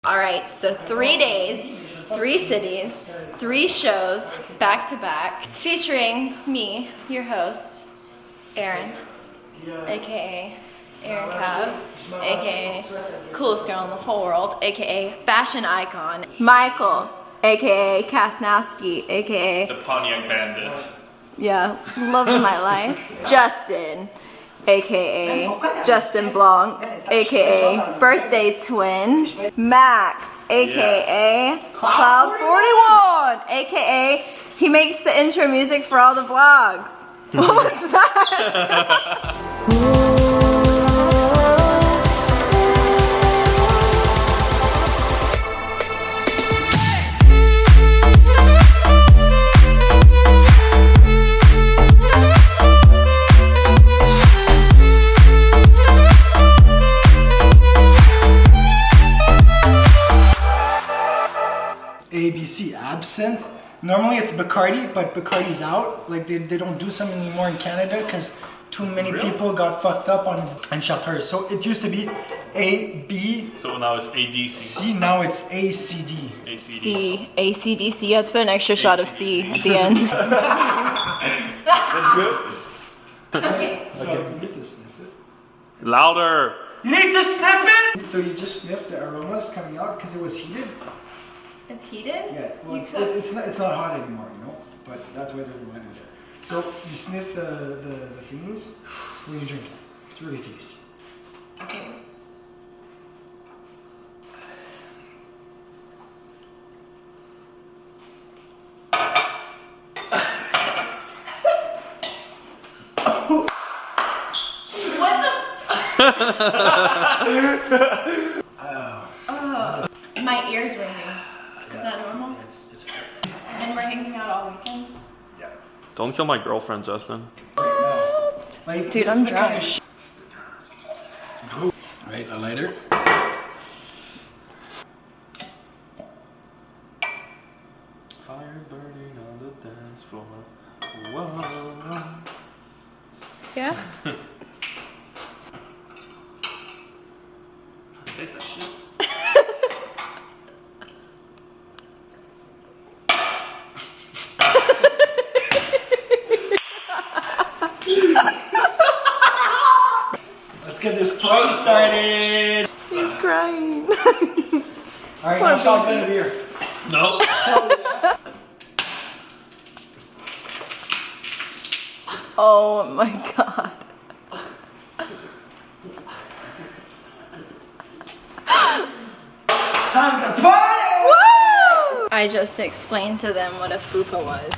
Alright, so 3 days, 3 cities, 3 shows, back to back, featuring me, your host, Erin, aka Erin Cav, aka coolest girl in the whole world, aka fashion icon, Michael, aka Kasnowski, aka the Pontiac Bandit. Yeah, love of my life, Justin, aka Justin Blanc, aka birthday twin, Max, aka Cloud 41, aka he makes the intro music for all the vlogs. What was that? ABC absinthe. Normally it's Bacardi, but Bacardi's out. Like they don't do some anymore in Canada because too many people got fucked up on Chartreuse. So it used to be A, B. So now it's ADC. C, now it's ACD. C, ACDC. You have to put an extra shot of C at the end. That's good. Okay, so you need to sniff it. Louder. You need to sniff it! So you just sniff the aromas coming out because it was heated. It's heated? Yeah, well, it's not hot anymore, you know, but that's why there's a lighter there. So you sniff the thingies when you drink it. It's really tasty. Okay. What the? My ears ringing. Is that normal? It's And we're hanging out all weekend? yeah. Don't kill my girlfriend, Justin. Like, Dude, I'm drunk. Right, a lighter. Fire burning on the dance floor. Whoa. Yeah? Taste that shit. Let's get this party started. He's crying. Alright, now shotgun a beer. No. Oh my god. Time to party! Woo! I just explained to them what a fupa was,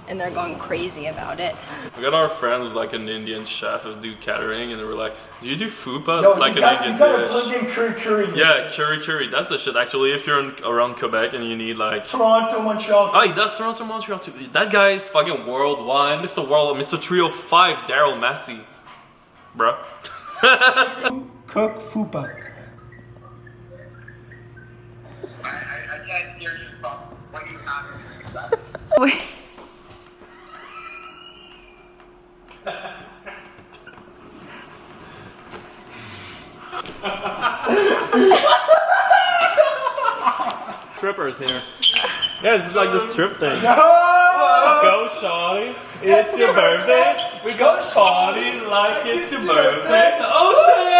and they're going crazy about it. We got our friend who's like an Indian chef who do catering, and they were like, "Do you do fupa?" Yo, It's like an Indian you gotta dish. plug in curry. Yeah, curry. That's the shit. Actually, if you're around Quebec and you need like. Toronto, Montreal. Oh, he does Toronto, Montreal too. That guy is fucking worldwide. Mr. World, Mr. 305, Daryl Massey. Bruh. Cook fupa. I can't hear you from what you have. Wait. Strippers here. Yeah, it's like the strip thing. No! Go, shawty. It's your birthday. We go party like it's your birthday. Oh, shit!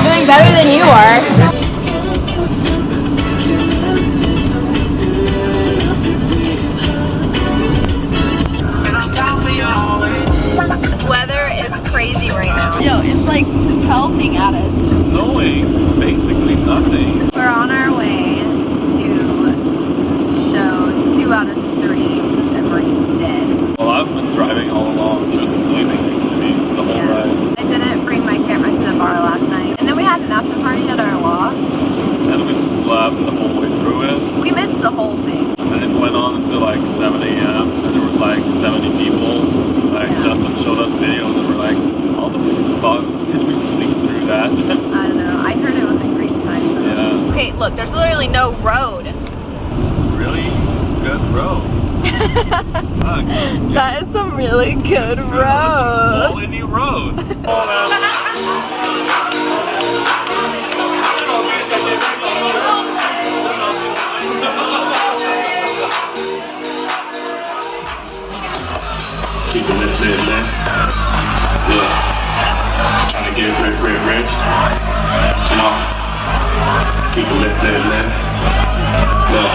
Doing better than you are. This weather is crazy right now. Yo, it's like pelting at us. It's snowing. It's basically nothing. We're on our way to show 2 out of 3 and we're dead. Well, I've been driving all along, just sleeping next to me the whole ride. I didn't bring my camera to the bar last night. And then we had an after party at our loft. And we slept the whole way through it. We missed the whole thing. And it went on until like 7 a.m. and there was like 70 people. Like Justin showed us fuck did we sleep through that? I don't know. I heard it was a great time though. Yeah. Okay, look, there's literally no road. Really good road. Fuck. That is some really good That was road. a quality road. Keep it lit. Yeah. Tryna get rich. Come on. Keep it lit. Yeah.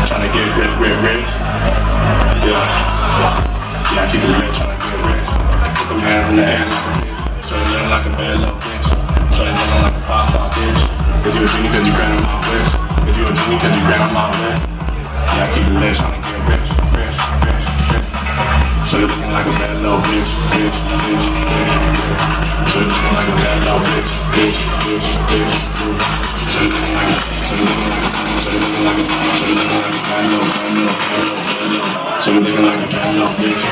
Tryna get rich. Yeah. Yeah, I keep it lit, tryna get rich. Put them hands in the air like a bitch. Show you looking like a bad little bitch. Show you looking like a 5-star bitch. Is you a genie cause you granted my wish? Is you a genie cause you granted my wish? Yeah, I keep it lit, tryna get rich. So you looking like a bad little bitch. So you looking like a bad little bitch. So you looking like a bad little bitch.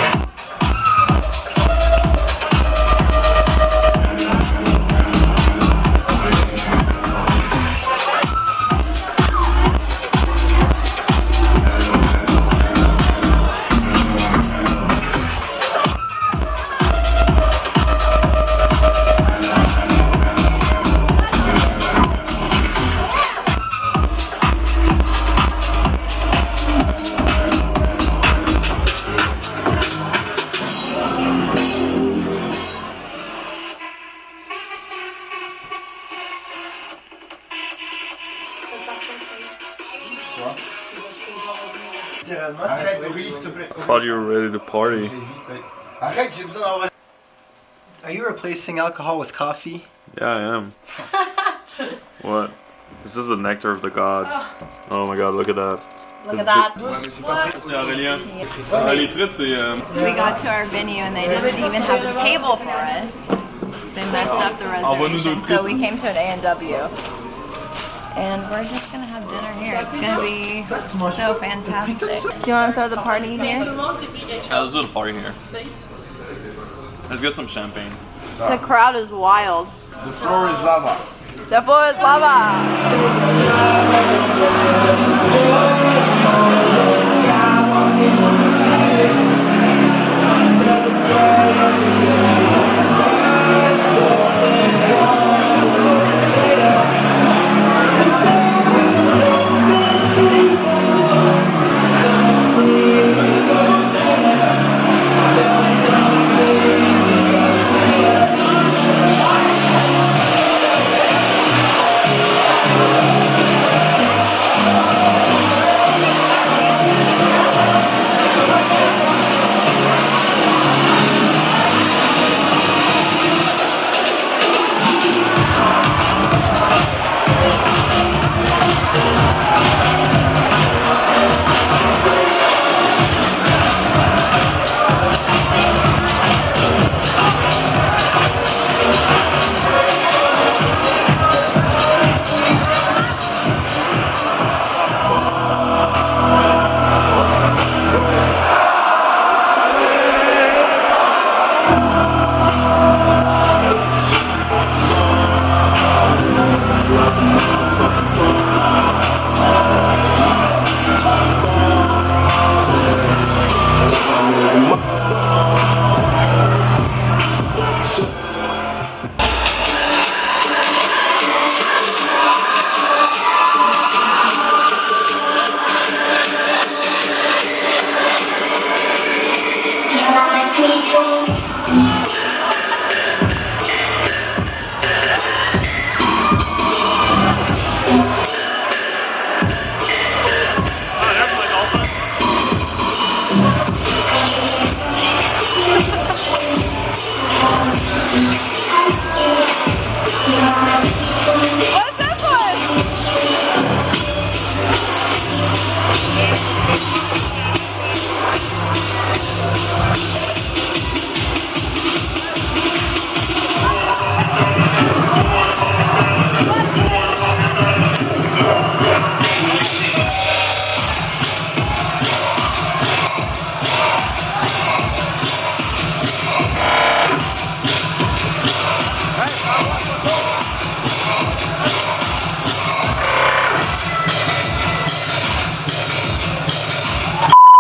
Arrête, Aurélie, s'il te plaît. Thought you were ready to party. Arrête, j'ai besoin d'avoir. Are you replacing alcohol with coffee? Yeah, I am. What? This is the nectar of the gods. Oh my god, look at that. Look at that. C'est Aurélien. Les frites, c'est... We got to our venue and they didn't even have a table for us. They messed up the reservation, so we came to an A&W. And we're just gonna have dinner here. It's gonna be so fantastic. Do you want to throw the party here? Yeah, let's do the party here. Let's get some champagne. The crowd is wild. The floor is lava. The floor is lava. You're my sweet dream.